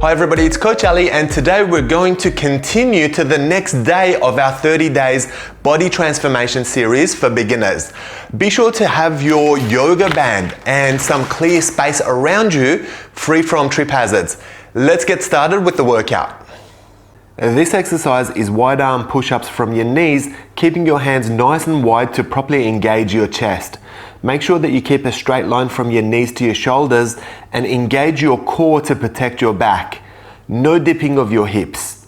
Hi everybody, it's Coach Ali, and today we're going to continue to the next day of our 30 days body transformation series for beginners. Be sure to have your yoga band and some clear space around you, free from trip hazards. Let's get started with the workout. This exercise is wide arm push-ups from your knees, keeping your hands nice and wide to properly engage your chest. Make sure that you keep a straight line from your knees to your shoulders and engage your core to protect your back. No dipping of your hips.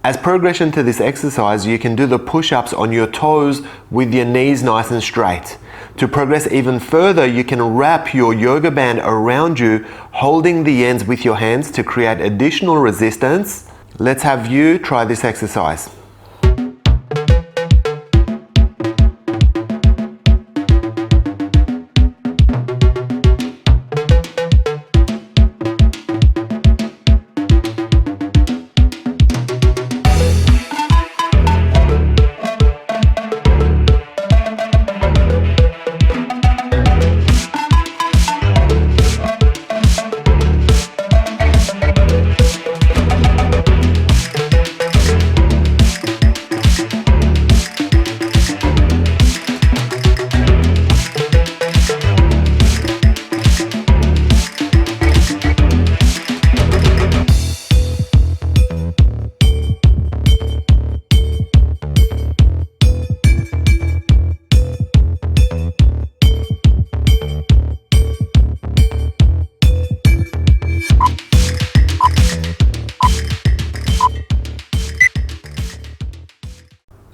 As progression to this exercise, you can do the push-ups on your toes with your knees nice and straight. To progress even further, you can wrap your yoga band around you, holding the ends with your hands to create additional resistance. Let's have you try this exercise.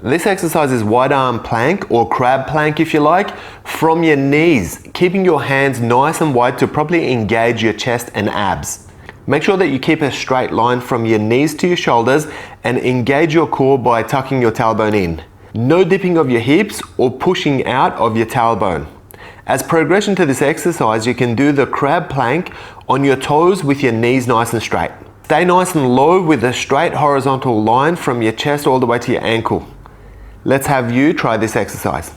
This exercise is wide arm plank or crab plank if you like, from your knees, keeping your hands nice and wide to properly engage your chest and abs. Make sure that you keep a straight line from your knees to your shoulders and engage your core by tucking your tailbone in. No dipping of your hips or pushing out of your tailbone. As progression to this exercise, you can do the crab plank on your toes with your knees nice and straight. Stay nice and low with a straight horizontal line from your chest all the way to your ankle. Let's have you try this exercise.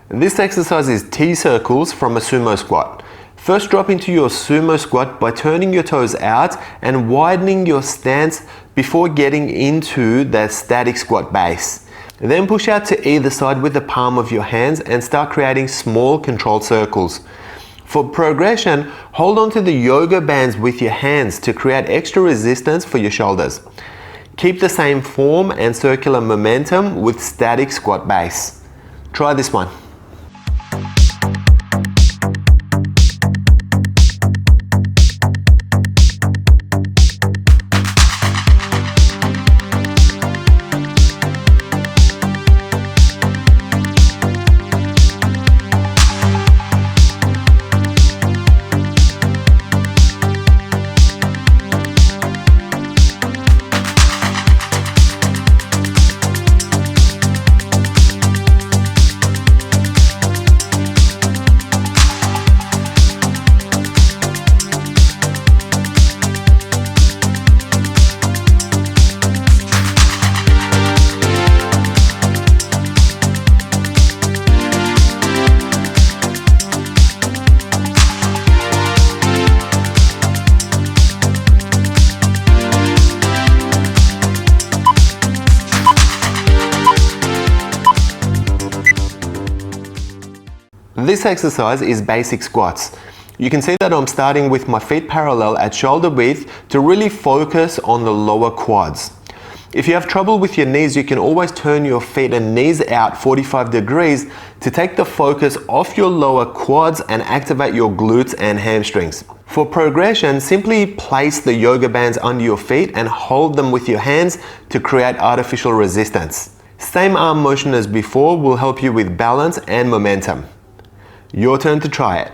This exercise is T-circles from a sumo squat. First, drop into your sumo squat by turning your toes out and widening your stance before getting into the static squat base. Then push out to either side with the palm of your hands and start creating small controlled circles. For progression, hold on to the yoga bands with your hands to create extra resistance for your shoulders. Keep the same form and circular momentum with static squat base. Try this one. This exercise is basic squats. You can see that I'm starting with my feet parallel at shoulder width to really focus on the lower quads. If you have trouble with your knees, you can always turn your feet and knees out 45 degrees to take the focus off your lower quads and activate your glutes and hamstrings. For progression, simply place the yoga bands under your feet and hold them with your hands to create artificial resistance. Same arm motion as before will help you with balance and momentum. Your turn to try it.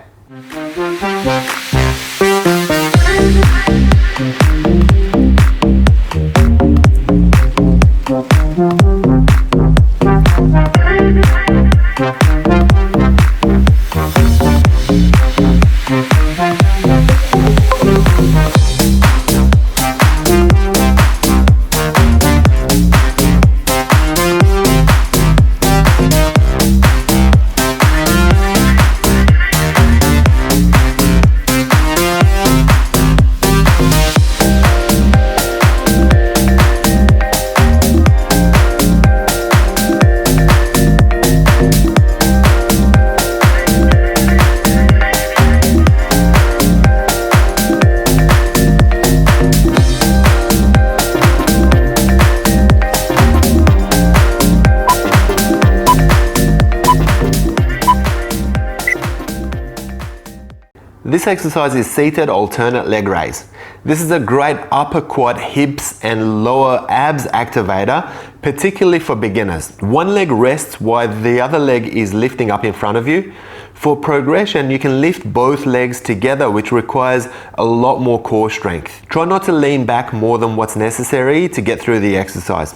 This exercise is seated alternate leg raise. This is a great upper quad, hips and lower abs activator, particularly for beginners. One leg rests while the other leg is lifting up in front of you. For progression, you can lift both legs together, which requires a lot more core strength. Try not to lean back more than what's necessary to get through the exercise.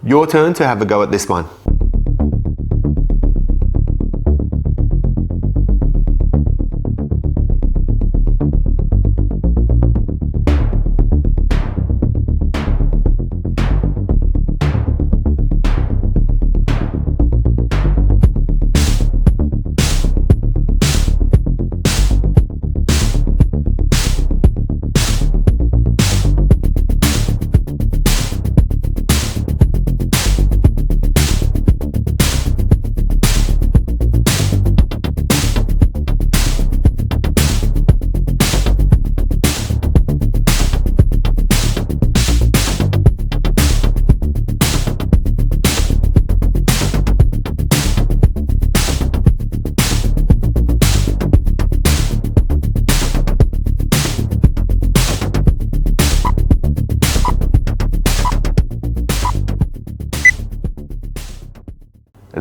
Your turn to have a go at this one.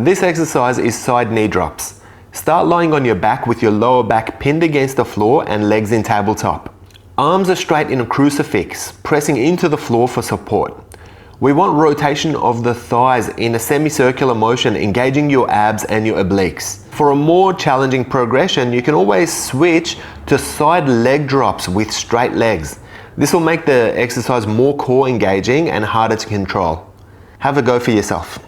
This exercise is side knee drops. Start lying on your back with your lower back pinned against the floor and legs in tabletop. Arms are straight in a crucifix, pressing into the floor for support. We want rotation of the thighs in a semicircular motion, engaging your abs and your obliques. For a more challenging progression, you can always switch to side leg drops with straight legs. This will make the exercise more core engaging and harder to control. Have a go for yourself.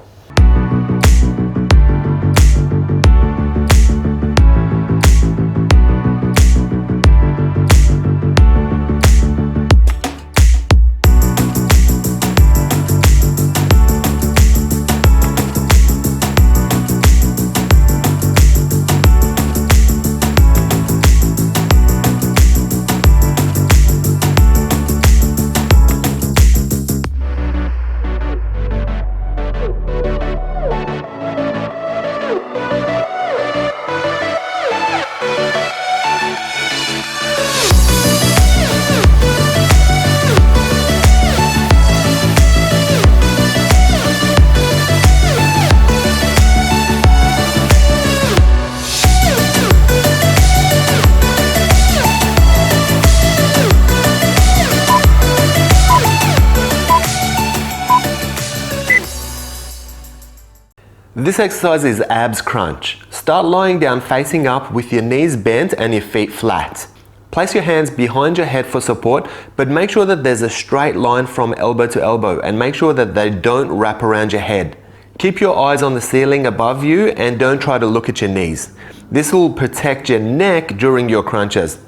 This exercise is abs crunch. Start lying down facing up with your knees bent and your feet flat. Place your hands behind your head for support, but make sure that there's a straight line from elbow to elbow and make sure that they don't wrap around your head. Keep your eyes on the ceiling above you and don't try to look at your knees. This will protect your neck during your crunches.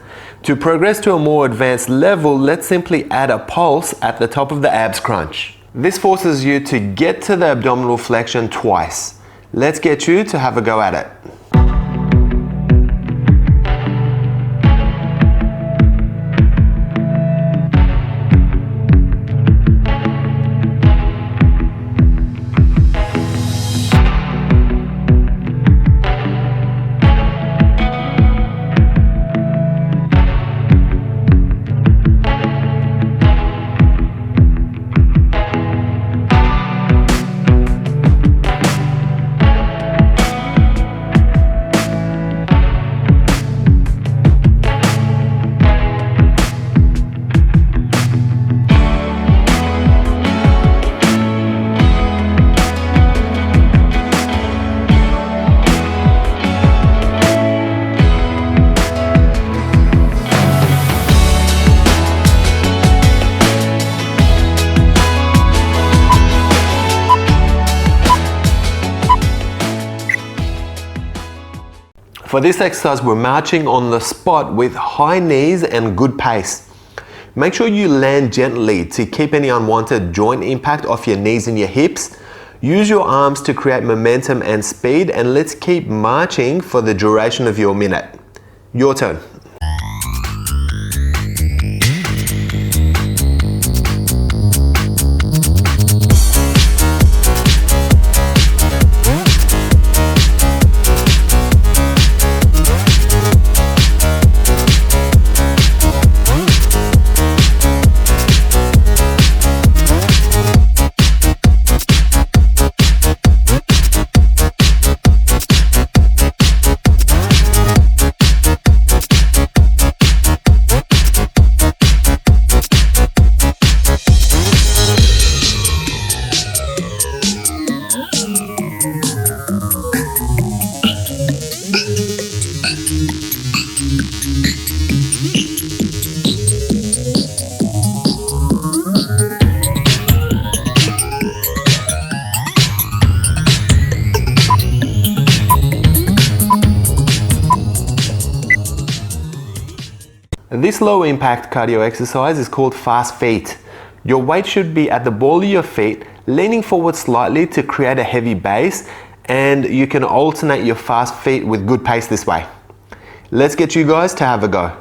To progress to a more advanced level, let's simply add a pulse at the top of the abs crunch. This forces you to get to the abdominal flexion twice. Let's get you to have a go at it. For this exercise, we're marching on the spot with high knees and good pace. Make sure you land gently to keep any unwanted joint impact off your knees and your hips. Use your arms to create momentum and speed, and let's keep marching for the duration of your minute. Your turn. This low impact cardio exercise is called Phosphate. Your weight should be at the ball of your feet, leaning forward slightly to create a heavy base, and you can alternate your fast feet with good pace this way. Let's get you guys to have a go.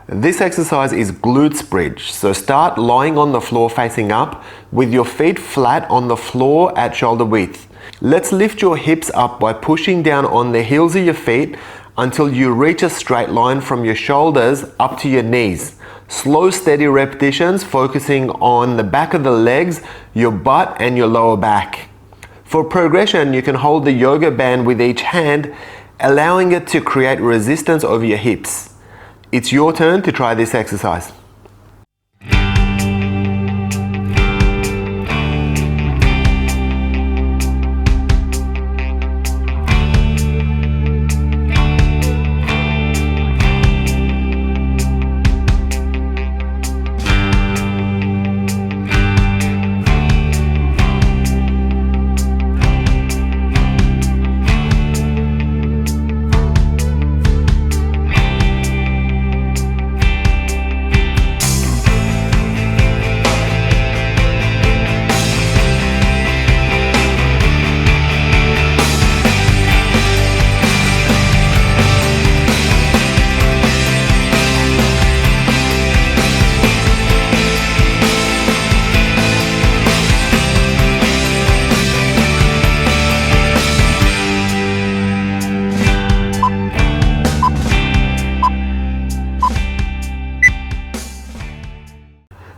This exercise is Glute Bridge, so start lying on the floor facing up with your feet flat on the floor at shoulder width. Let's lift your hips up by pushing down on the heels of your feet until you reach a straight line from your shoulders up to your knees. Slow, steady repetitions focusing on the back of the legs, your butt and your lower back. For progression, you can hold the yoga band with each hand, allowing it to create resistance over your hips. It's your turn to try this exercise.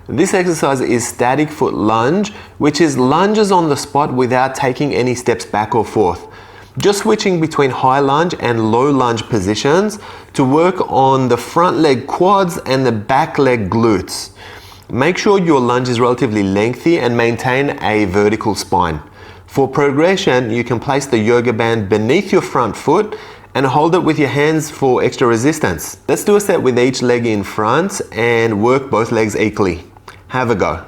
This exercise is static foot lunge, which is lunges on the spot without taking any steps back or forth. Just switching between high lunge and low lunge positions to work on the front leg quads and the back leg glutes. Make sure your lunge is relatively lengthy and maintain a vertical spine. For progression, you can place the yoga band beneath your front foot and hold it with your hands for extra resistance. Let's do a set with each leg in front and work both legs equally. Have a go.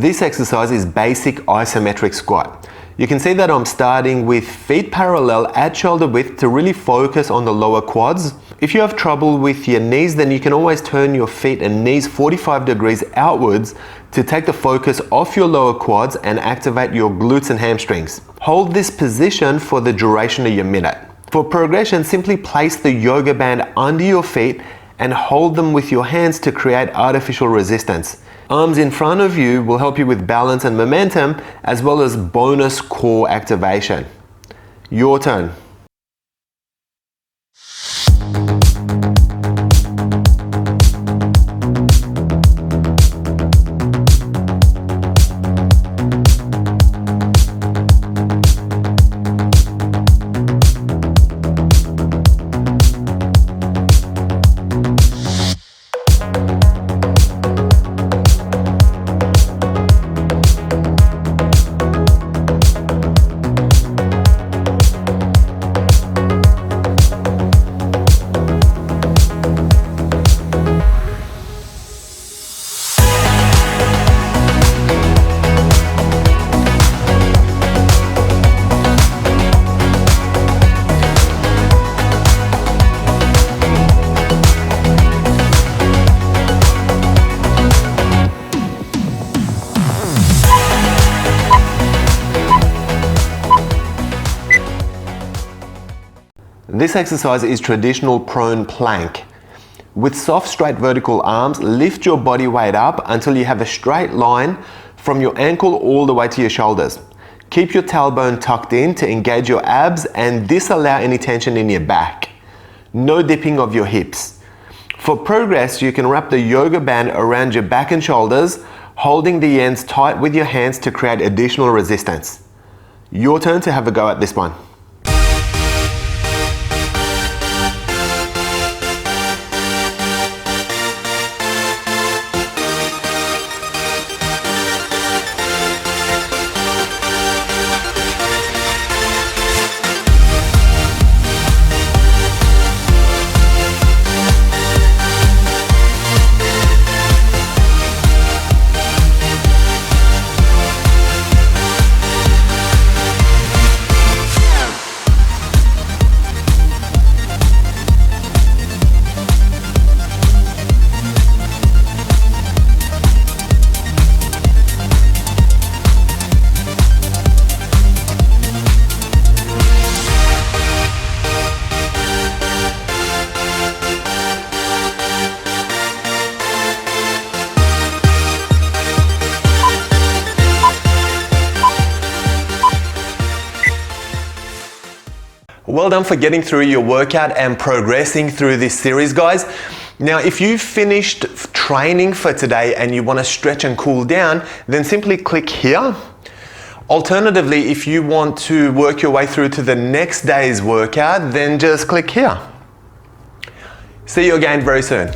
This exercise is basic isometric squat. You can see that I'm starting with feet parallel at shoulder width to really focus on the lower quads. If you have trouble with your knees, then you can always turn your feet and knees 45 degrees outwards to take the focus off your lower quads and activate your glutes and hamstrings. Hold this position for the duration of your minute. For progression, simply place the yoga band under your feet and hold them with your hands to create artificial resistance. Arms in front of you will help you with balance and momentum, as well as bonus core activation. Your turn. This exercise is traditional prone plank. With soft, straight vertical arms, lift your body weight up until you have a straight line from your ankle all the way to your shoulders. Keep your tailbone tucked in to engage your abs and disallow any tension in your back. No dipping of your hips. For progress, you can wrap the yoga band around your back and shoulders, holding the ends tight with your hands to create additional resistance. Your turn to have a go at this one. Well done for getting through your workout and progressing through this series, guys. Now, if you've finished training for today and you want to stretch and cool down, then simply click here. Alternatively, if you want to work your way through to the next day's workout, then just click here. See you again very soon.